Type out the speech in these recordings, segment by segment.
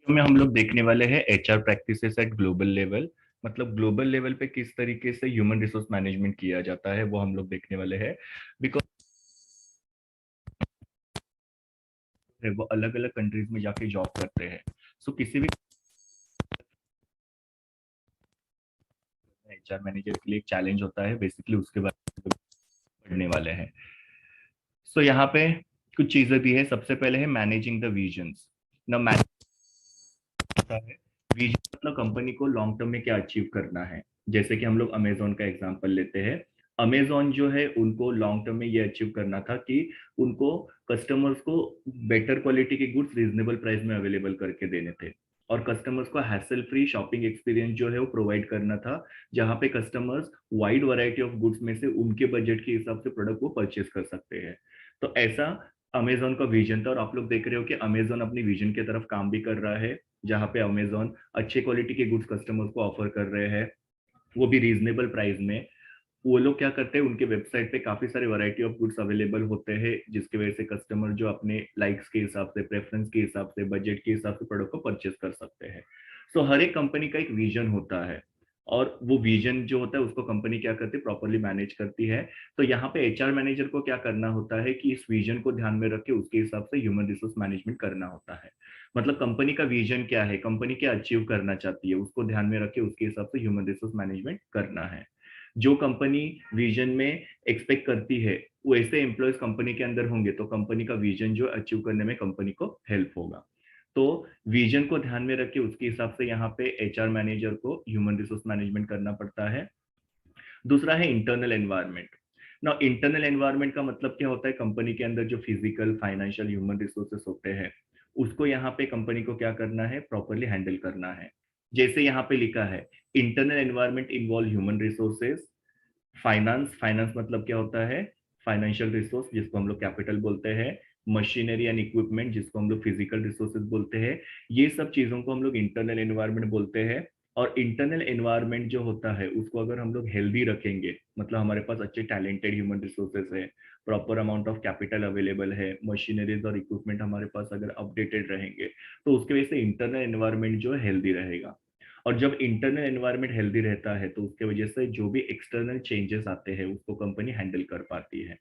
में हम लोग देखने वाले हैं HR practices eight global level. मतलब ग्लोबल लेवल पे किस तरीके से ह्यूमन रिसोर्स मैनेजमेंट किया जाता है वो हम लोग देखने वाले हैं। बिकॉज वो अलग अलग कंट्रीज में जाके जॉब करते हैं। सो किसी भी एचआर मैनेजर के लिए एक चैलेंज होता है, बेसिकली उसके बारे में पढ़ने वाले हैं। सो यहाँ पे कुछ चीजें दी है। सबसे पहले है मैनेजिंग द विजन्स। ना होता है विजन मतलब कंपनी को लॉन्ग टर्म में क्या अचीव करना है। जैसे कि हम लोग अमेजोन का एग्जांपल लेते हैं। अमेजोन जो है उनको लॉन्ग टर्म में ये अचीव करना था कि उनको कस्टमर्स को बेटर क्वालिटी के गुड्स रीजनेबल प्राइस में अवेलेबल करके देने थे। और कस्टमर्स को हैसल फ्री शॉपिंग एक्सपीरियंस जो है वो प्रोवाइड करना था, जहां पे customers wide variety of goods में से उनके बजट के हिसाब से प्रोडक्ट को परचेज कर सकते हैं। तो ऐसा अमेजोन का विजन था। और आप लोग देख रहे हो कि अमेजोन अपनी विजन की तरफ काम भी कर रहा है, जहां पे अमेजोन अच्छे क्वालिटी के गुड्स कस्टमर्स को ऑफर कर रहे हैं, वो भी रीजनेबल प्राइस में। वो लोग क्या करते हैं, उनके वेबसाइट पे काफी सारे वैरायटी ऑफ गुड्स अवेलेबल होते हैं, जिसकी वजह से कस्टमर जो अपने लाइक्स के हिसाब से, प्रेफरेंस के हिसाब से, बजट के हिसाब से प्रोडक्ट को परचेस कर सकते हैं। सो हर एक कंपनी का एक विजन होता है, और वो विजन जो होता है उसको कंपनी क्या करती है, प्रॉपरली मैनेज करती है। तो यहाँ पे एचआर मैनेजर को क्या करना होता है कि इस विजन को ध्यान में रख के उसके हिसाब से ह्यूमन रिसोर्स मैनेजमेंट करना होता है। मतलब कंपनी का विजन क्या है, कंपनी क्या अचीव करना चाहती है, उसको ध्यान में रख के उसके हिसाब से ह्यूमन रिसोर्स मैनेजमेंट करना है। जो कंपनी विजन में एक्सपेक्ट करती है वैसे एम्प्लॉयज कंपनी के अंदर होंगे तो कंपनी का विजन जो अचीव करने में कंपनी को हेल्प होगा। तो विजन को ध्यान में रख के उसके हिसाब से यहाँ पे एचआर मैनेजर को ह्यूमन रिसोर्स मैनेजमेंट करना पड़ता है। दूसरा है इंटरनल एनवायरनमेंट। ना इंटरनल एनवायरनमेंट का मतलब क्या होता है, कंपनी के अंदर जो फिजिकल, फाइनेंशियल, ह्यूमन रिसोर्सेस होते हैं उसको यहाँ पे कंपनी को क्या करना है, प्रॉपरली हैंडल करना है। जैसे यहाँ पे लिखा है, internal environment involve human resources, finance. Finance मतलब क्या होता है, फाइनेंशियल रिसोर्स जिसको हम लोग कैपिटल बोलते हैं, मशीनरी एंड इक्विपमेंट जिसको हम लोग फिजिकल रिसोर्सेज बोलते हैं। ये सब चीजों को हम लोग इंटरनल एनवायरनमेंट बोलते हैं। और इंटरनल एनवायरनमेंट जो होता है उसको अगर हम लोग हेल्दी रखेंगे, मतलब हमारे पास अच्छे टैलेंटेड ह्यूमन रिसोर्सेज है, proper amount of capital available है, मशीनरीज और इक्विपमेंट हमारे पास अगर अपडेटेड रहेंगे, तो उसके वजह से इंटरनल एनवायरनमेंट जो है हेल्दी रहेगा। और जब इंटरनल एनवायरनमेंट हेल्दी रहता है तो उसके वजह से जो भी एक्सटर्नल चेंजेस आते हैं उसको कंपनी हैंडल कर पाती है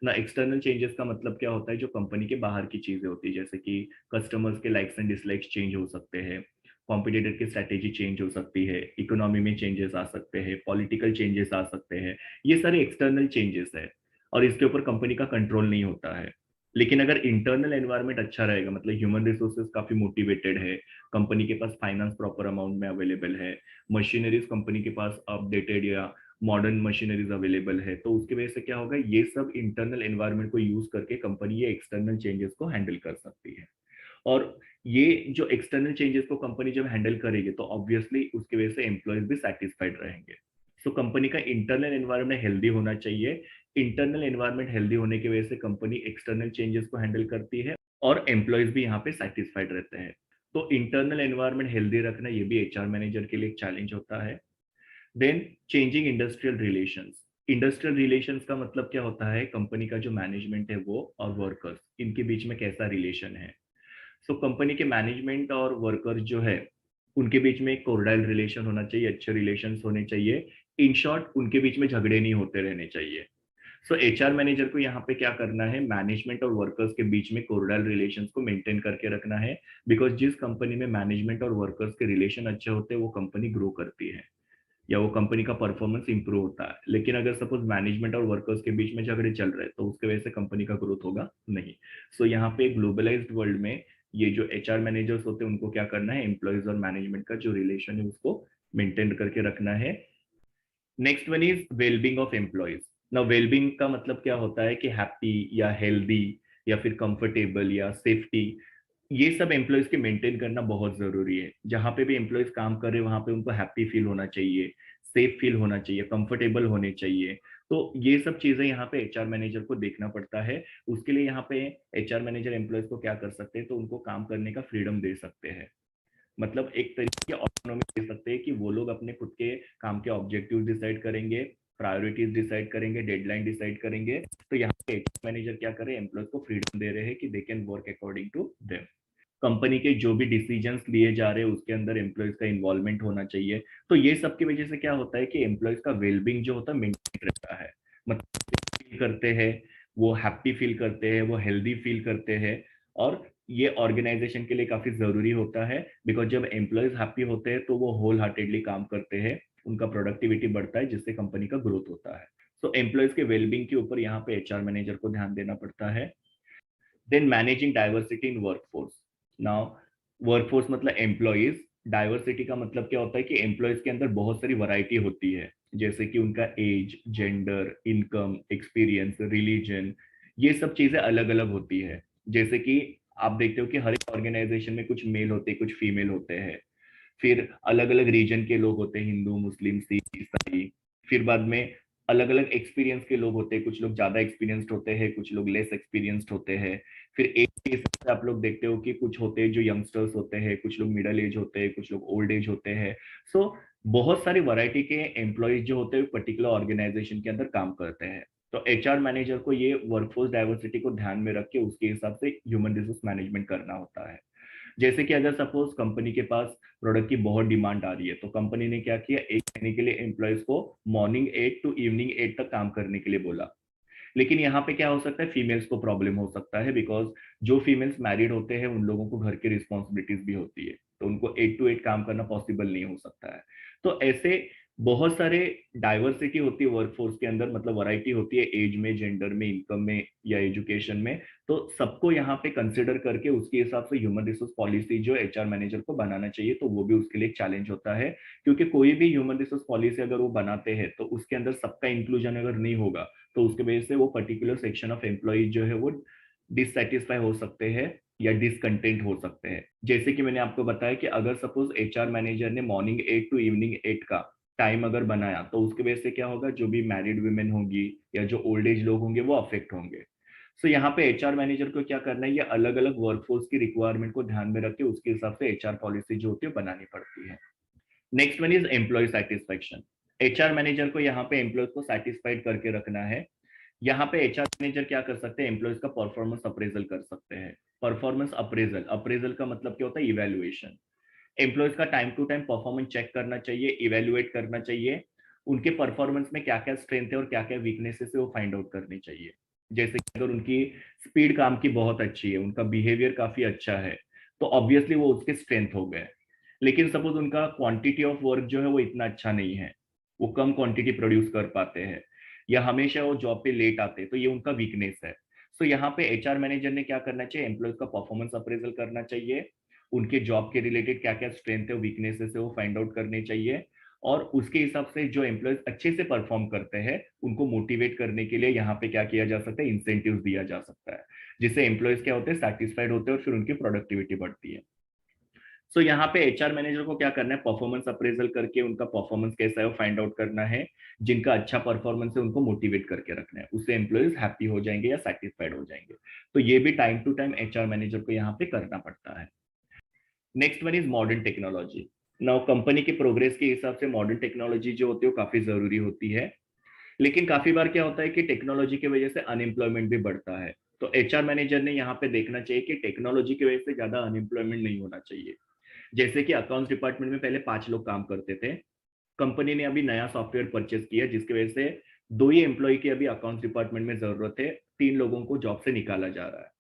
ना। एक्सटर्नल चेंजेस का मतलब क्या होता है, जो कंपनी के बाहर की चीजें होती है, जैसे कि कस्टमर्स के लाइक्स एंड डिसलाइक्स चेंज हो सकते हैं, कॉम्पिटिटर की स्ट्रेटेजी चेंज हो सकती है, इकोनॉमी में चेंजेस आ सकते हैं, पॉलिटिकल चेंजेस आ सकते हैं। ये सारे एक्सटर्नल चेंजेस है और इसके ऊपर कंपनी का कंट्रोल नहीं होता है। लेकिन अगर इंटरनल एनवायरनमेंट अच्छा रहेगा, मतलब ह्यूमन रिसोर्सेज काफी मोटिवेटेड है, कंपनी के पास फाइनेंस प्रॉपर अमाउंट में अवेलेबल है, मशीनरीज कंपनी के पास अपडेटेड या मॉडर्न मशीनरीज अवेलेबल है, तो उसकी वजह से क्या होगा, ये सब इंटरनल एनवायरनमेंट को यूज करके कंपनी ये एक्सटर्नल चेंजेस को हैंडल कर सकती है। और ये जो एक्सटर्नल चेंजेस को कंपनी जब हैंडल करेगी तो ऑब्वियसली उसकी वजह से एम्प्लॉयज भी सेटिस्फाइड रहेंगे। सो कंपनी का इंटरनल एनवायरनमेंट हेल्दी होना चाहिए। इंटरनल एनवायरनमेंट हेल्दी होने की वजह से कंपनी एक्सटर्नल चेंजेस को हैंडल करती है और एम्प्लॉयज भी यहाँ पे सेटिस्फाइड रहते हैं। तो इंटरनल एनवायरनमेंट हेल्दी रखना ये भी एचआर मैनेजर के लिए एक चैलेंज होता है। Then changing industrial relations. Industrial relations का मतलब क्या होता है, कंपनी का जो मैनेजमेंट है वो और वर्कर्स, इनके बीच में कैसा रिलेशन है। सो कंपनी के मैनेजमेंट और वर्कर्स जो है उनके बीच में एक कोर्डाइल रिलेशन होना चाहिए, अच्छे रिलेशंस होने चाहिए। इन शॉर्ट उनके बीच में झगड़े नहीं होते रहने चाहिए। सो एचआर मैनेजर को यहाँ पे क्या करना है, मैनेजमेंट और वर्कर्स के बीच में कोर्डाइल रिलेशंस को मेंटेन करके रखना है। बिकॉज जिस कंपनी में मैनेजमेंट और वर्कर्स के रिलेशन अच्छे होते हैं वो कंपनी ग्रो करती है या वो कंपनी का परफॉर्मेंस इंप्रूव होता है। लेकिन अगर सपोज मैनेजमेंट और वर्कर्स के बीच में झगड़े चल रहे हैं तो उसके वजह से कंपनी का ग्रोथ होगा नहीं। सो यहाँ पे ग्लोबलाइज्ड वर्ल्ड में ये जो एचआर मैनेजर्स होते हैं उनको क्या करना है, एम्प्लॉयज और मैनेजमेंट का जो रिलेशन है उसको मेंटेन करके रखना है। Next one is wellbeing of employees. ना वेलबींग का मतलब क्या होता है कि हैप्पी या हेल्दी या फिर कंफर्टेबल या सेफ्टी, ये सब एम्प्लॉयज के मेंटेन करना बहुत जरूरी है। जहां पे भी एम्प्लॉयज काम कर रहे हैं वहां पे उनको हैप्पी फील होना चाहिए, सेफ फील होना चाहिए, कंफर्टेबल होने चाहिए। तो ये सब चीजें यहाँ पे एचआर मैनेजर को देखना पड़ता है। उसके लिए यहाँ पे एचआर मैनेजर एम्प्लॉयज को क्या कर सकते हैं, तो उनको काम करने का फ्रीडम दे सकते हैं। मतलब एक तरीके की ऑटोनॉमी दे सकते हैं कि वो लोग अपने खुद के काम के ऑब्जेक्टिव डिसाइड करेंगे, प्रायोरिटीज डिसाइड करेंगे, डेडलाइन डिसाइड करेंगे। तो यहाँ पे मैनेजर क्या करे, एम्प्लॉयज को फ्रीडम दे रहे हैं कि they can work according to them. Company के जो भी डिसीजंस लिए जा रहे हैं उसके अंदर एम्प्लॉयज का इन्वॉल्वमेंट होना चाहिए। तो ये सब की वजह से क्या होता है कि एम्प्लॉयज का वेलबींग जो होता है मेंटेन रहता है, मतलब फील करते हैं, वो हैप्पी फील करते हैं, वो हेल्दी फील करते हैं। और ये ऑर्गेनाइजेशन के लिए काफी जरूरी होता है, बिकॉज जब एम्प्लॉयज हैप्पी होते हैं तो वो होल हार्टेडली काम करते हैं, उनका प्रोडक्टिविटी बढ़ता है, जिससे कंपनी का ग्रोथ होता है। तो एम्प्लॉयज के वेलबींग के ऊपर यहाँ पे एचआर मैनेजर को ध्यान देना पड़ता है। Then managing diversity in workforce. Now workforce मतलब एम्प्लॉयज, डाइवर्सिटी का मतलब क्या होता है कि एम्प्लॉयज के अंदर बहुत सारी वैरायटी होती है, जैसे कि उनका age, gender, income, experience, religion, ये सब चीजें अलग अलग होती है। जैसे कि आप देखते हो कि हर एक ऑर्गेनाइजेशन में कुछ मेल होते हैं, कुछ फीमेल होते हैं। फिर अलग अलग रीजन के लोग होते हैं, हिंदू, मुस्लिम, सिख, ईसाई। फिर बाद में अलग अलग एक्सपीरियंस के लोग होते हैं, कुछ लोग ज्यादा एक्सपीरियंस्ड होते हैं, कुछ लोग लेस एक्सपीरियंस्ड होते हैं। फिर एज के हिसाब से आप लोग देखते हो कि कुछ होते हैं जो यंगस्टर्स होते हैं, कुछ लोग मिडिल एज होते हैं, कुछ लोग ओल्ड एज होते हैं। सो बहुत सारी वैरायटी के एम्प्लॉयज जो होते हैं पर्टिकुलर ऑर्गेनाइजेशन के अंदर काम करते हैं। तो एचआर मैनेजर को ये वर्कफोर्स डाइवर्सिटी को ध्यान में रख के उसके हिसाब से ह्यूमन रिसोर्स मैनेजमेंट करना होता है। जैसे कि अगर सपोज कंपनी के पास प्रोडक्ट की बहुत डिमांड आ रही है, तो कंपनी ने क्या किया, एक महीने के लिए एम्प्लॉयज को मॉर्निंग 8 टू इवनिंग 8 तक काम करने के लिए बोला। लेकिन यहाँ पे क्या हो सकता है, फीमेल्स को प्रॉब्लम हो सकता है, बिकॉज जो फीमेल्स मैरिड होते हैं उन लोगों को घर की रिस्पॉन्सिबिलिटीज भी होती है, तो उनको 8 to 8 काम करना पॉसिबल नहीं हो सकता है। तो ऐसे बहुत सारे डाइवर्सिटी होती है वर्कफोर्स के अंदर, मतलब वैरायटी होती है एज में, जेंडर में, इनकम में या एजुकेशन में। तो सबको यहाँ पे कंसिडर करके उसके हिसाब से ह्यूमन रिसोर्स पॉलिसी जो एचआर मैनेजर को बनाना चाहिए, तो वो भी उसके लिए एक चैलेंज होता है। क्योंकि कोई भी ह्यूमन रिसोर्स पॉलिसी अगर वो बनाते हैं तो उसके अंदर सबका इंक्लूजन अगर नहीं होगा, तो उसके वजह से वो पर्टिकुलर सेक्शन ऑफ एम्प्लॉय जो है वो डिससेटिस्फाई हो सकते हैं या डिसकंटेंट हो सकते हैं। जैसे कि मैंने आपको बताया कि अगर सपोज एचआर मैनेजर ने मॉर्निंग 8 टू इवनिंग 8 का टाइम अगर बनाया, तो उसके वजह से क्या होगा, जो भी मैरिड वुमेन होंगी या जो ओल्ड एज लोग होंगे वो अफेक्ट होंगे। सो यहाँ पे एचआर मैनेजर को क्या करना है, ये अलग अलग वर्कफोर्स की रिक्वायरमेंट को ध्यान में रख के उसके हिसाब से एचआर पॉलिसी जो होती है बनानी पड़ती है। Next one is employee satisfaction. HR manager को यहाँ पे एम्प्लॉयज को सेटिस्फाइड करके रखना है। यहाँ पे एचआर मैनेजर क्या कर सकते हैं, एम्प्लॉयज का परफॉर्मेंस अप्रेजल कर सकते हैं। परफॉर्मेंस अप्रेजल, अप्रेजल का मतलब क्या होता है, इवेल्युएशन। एम्प्लॉयज का time to time performance check करना चाहिए, इवेल्युएट करना चाहिए। उनके परफॉर्मेंस में क्या क्या स्ट्रेंथ है और क्या क्या वीकनेसेस है वो फाइंड आउट करनी चाहिए। जैसे कि अगर उनकी स्पीड काम की बहुत अच्छी है, उनका बिहेवियर काफी अच्छा है, तो ऑब्वियसली वो उसके स्ट्रेंथ हो गए। लेकिन सपोज उनका क्वांटिटी ऑफ वर्क जो है वो इतना अच्छा नहीं है, वो कम क्वांटिटी प्रोड्यूस कर पाते हैं, या हमेशा वो जॉब पे लेट आते हैं, तो ये उनका वीकनेस है। सो यहाँ पे एचआर मैनेजर ने क्या करना चाहिए, एम्प्लॉयज का परफॉर्मेंस अप्रेजल करना चाहिए, उनके जॉब के रिलेटेड क्या क्या स्ट्रेंथ है वीकनेसेस है वो फाइंड आउट करने चाहिए। और उसके हिसाब से जो एम्प्लॉयज अच्छे से परफॉर्म करते हैं उनको मोटिवेट करने के लिए यहाँ पे क्या किया जा सकता है, इंसेंटिव दिया जा सकता है, जिससे एम्प्लॉयज क्या होते हैं, सेटिस्फाइड होते हैं और फिर उनकी प्रोडक्टिविटी बढ़ती है। सो यहाँ पे एचआर मैनेजर को क्या करना है, परफॉर्मेंस अप्रेजल करके उनका परफॉर्मेंस कैसा है वो फाइंड आउट करना है। जिनका अच्छा परफॉर्मेंस है उनको मोटिवेट करके रखना है, उससे एम्प्लॉयज हैप्पी हो जाएंगे या सेटिस्फाइड हो जाएंगे। तो ये भी time to time HR manager को यहाँ पे करना पड़ता है। Next one is modern technology. Now company के प्रोग्रेस के हिसाब से मॉडर्न टेक्नोलॉजी जो होती है वो काफी जरूरी होती है। लेकिन काफी बार क्या होता है कि टेक्नोलॉजी की वजह से अनएम्प्लॉयमेंट भी बढ़ता है। तो एचआर मैनेजर ने यहाँ पे देखना चाहिए कि टेक्नोलॉजी की वजह से ज्यादा अनएम्प्लॉयमेंट नहीं होना चाहिए। जैसे कि अकाउंट्स डिपार्टमेंट में पहले 5 लोग काम करते थे, कंपनी ने अभी नया सॉफ्टवेयर परचेस किया जिसकी वजह से 2 ही एम्प्लॉय की अभी अकाउंट्स डिपार्टमेंट में जरूरत है, 3 लोगों को जॉब से निकाला जा रहा है।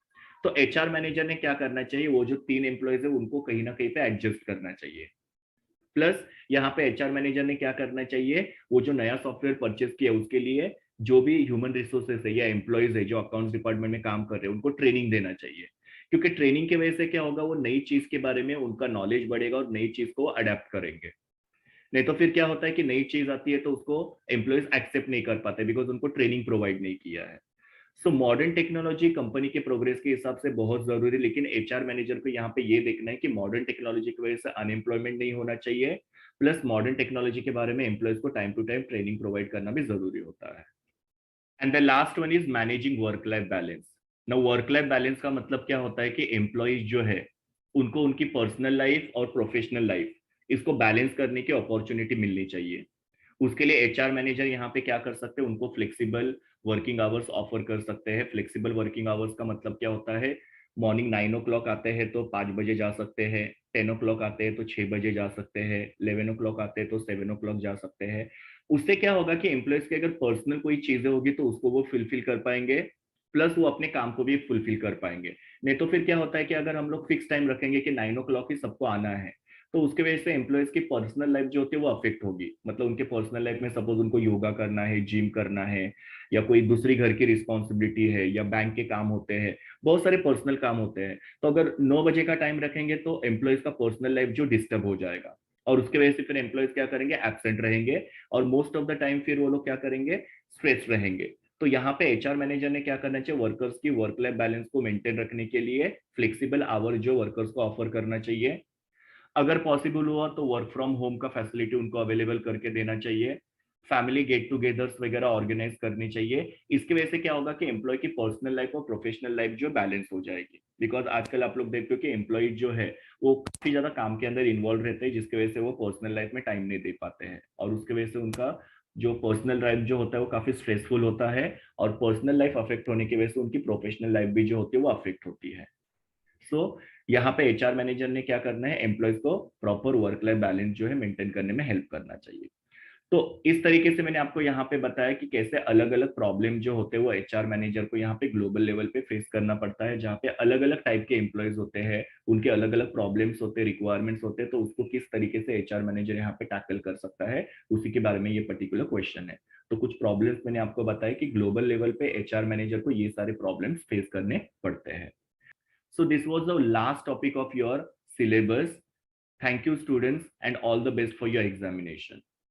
तो एचआर मैनेजर ने क्या करना चाहिए, वो जो 3 एम्प्लॉयज है उनको कहीं ना कहीं पे एडजस्ट करना चाहिए। प्लस यहाँ पे एचआर मैनेजर ने क्या करना चाहिए, वो जो नया सॉफ्टवेयर परचेस किया उसके लिए जो भी ह्यूमन रिसोर्सेस है या एम्प्लॉयज है जो अकाउंट्स डिपार्टमेंट में काम कर रहे हैं उनको ट्रेनिंग देना चाहिए। क्योंकि ट्रेनिंग की वजह से क्या होगा, वो नई चीज के बारे में उनका नॉलेज बढ़ेगा और नई चीज को अडेप्ट करेंगे। नहीं तो फिर क्या होता है कि नई चीज आती है तो उसको एम्प्लॉयज एक्सेप्ट नहीं कर पाते, बिकॉज उनको ट्रेनिंग प्रोवाइड नहीं किया है। सो मॉडर्न टेक्नोलॉजी कंपनी के प्रोग्रेस के हिसाब से बहुत जरूरी, लेकिन एचआर मैनेजर को यहाँ पे ये देखना है कि मॉडर्न टेक्नोलॉजी की वजह से अनएम्प्लॉयमेंट नहीं होना चाहिए, प्लस मॉडर्न टेक्नोलॉजी के बारे में एम्प्लॉयज को time to time training provide करना भी जरूरी होता है। And the last one is managing work life balance. ना वर्क लाइफ बैलेंस का मतलब क्या होता है कि एम्प्लॉयज जो है उनको उनकी पर्सनल लाइफ और प्रोफेशनल लाइफ इसको बैलेंस करने की अपॉर्चुनिटी मिलनी चाहिए। उसके लिए एचआर मैनेजर यहाँ पे क्या कर सकते हैं, उनको फ्लेक्सिबल वर्किंग आवर्स ऑफर कर सकते हैं। फ्लेक्सिबल वर्किंग आवर्स का मतलब क्या होता है, मॉर्निंग 9 o'clock आते हैं तो 5 बजे जा सकते हैं, 10 o'clock आते हैं तो 6 बजे जा सकते हैं, 11 o'clock आते हैं तो 7 o'clock जा सकते हैं। उससे क्या होगा कि एम्प्लॉयज की अगर पर्सनल कोई चीजें होगी तो उसको वो फुलफिल कर पाएंगे, प्लस वो अपने काम को भी फुलफिल कर पाएंगे। नहीं तो फिर क्या होता है कि अगर हम लोग फिक्स टाइम रखेंगे कि 9 o'clock ही सबको आना है, तो उसके वजह से एम्प्लॉयज की पर्सनल लाइफ जो होती है वो अफेक्ट होगी। मतलब उनके पर्सनल लाइफ में सपोज उनको योगा करना है, जिम करना है, या कोई दूसरी घर की रिस्पॉन्सिबिलिटी है, या बैंक के काम होते हैं, बहुत सारे पर्सनल काम होते हैं। तो अगर 9 बजे का टाइम रखेंगे तो एम्प्लॉयज का पर्सनल लाइफ जो डिस्टर्ब हो जाएगा, और उसके वजह से फिर एम्प्लॉयज क्या करेंगे, एब्सेंट रहेंगे, और मोस्ट ऑफ द टाइम फिर वो लोग क्या करेंगे, स्ट्रेस रहेंगे। तो यहाँ पे एचआर मैनेजर ने क्या करना चाहिए, वर्कर्स की वर्क लाइफ बैलेंस को मेंटेन रखने के लिए फ्लेक्सिबल आवर जो वर्कर्स को ऑफर करना चाहिए। अगर पॉसिबल हुआ तो वर्क फ्रॉम होम का फैसिलिटी उनको अवेलेबल करके देना चाहिए। फैमिली गेट टुगेदर्स वगैरह ऑर्गेनाइज करनी चाहिए। इसकी वजह से क्या होगा कि एम्प्लॉय की पर्सनल लाइफ और प्रोफेशनल लाइफ जो बैलेंस हो जाएगी। बिकॉज आजकल आप लोग देखते हो कि एम्प्लॉय जो है वो काफी ज्यादा काम के अंदर इन्वॉल्व रहते हैं, जिसकी वजह से वो पर्सनल लाइफ में टाइम नहीं दे पाते हैं, और उसकी वजह से उनका जो पर्सनल लाइफ जो होता है वो काफी स्ट्रेसफुल होता है, और पर्सनल लाइफ अफेक्ट होने की वजह से उनकी प्रोफेशनल लाइफ भी जो होती है वो अफेक्ट होती है। सो यहाँ पे एचआर मैनेजर ने क्या करना है, एम्प्लॉयज को प्रॉपर वर्क लाइफ बैलेंस जो है मेंटेन करने में हेल्प करना चाहिए। तो इस तरीके से मैंने आपको यहाँ पे बताया कि कैसे अलग अलग प्रॉब्लम जो होते हैं वो एचआर मैनेजर को यहाँ पे ग्लोबल लेवल पे फेस करना पड़ता है, जहाँ पे अलग अलग टाइप के एम्प्लॉयज होते हैं, उनके अलग अलग प्रॉब्लम्स होते हैं, रिक्वायरमेंट्स होते हैं, तो उसको किस तरीके से एचआर मैनेजर यहाँ पे टैकल कर सकता है, उसी के बारे में ये पर्टिकुलर क्वेश्चन है। तो कुछ प्रॉब्लम्स मैंने आपको बताया कि ग्लोबल लेवल पे एचआर मैनेजर को ये सारे प्रॉब्लम्स फेस करने पड़ते हैं। So this was the last topic of your syllabus. Thank you, students, and all the best for your examination.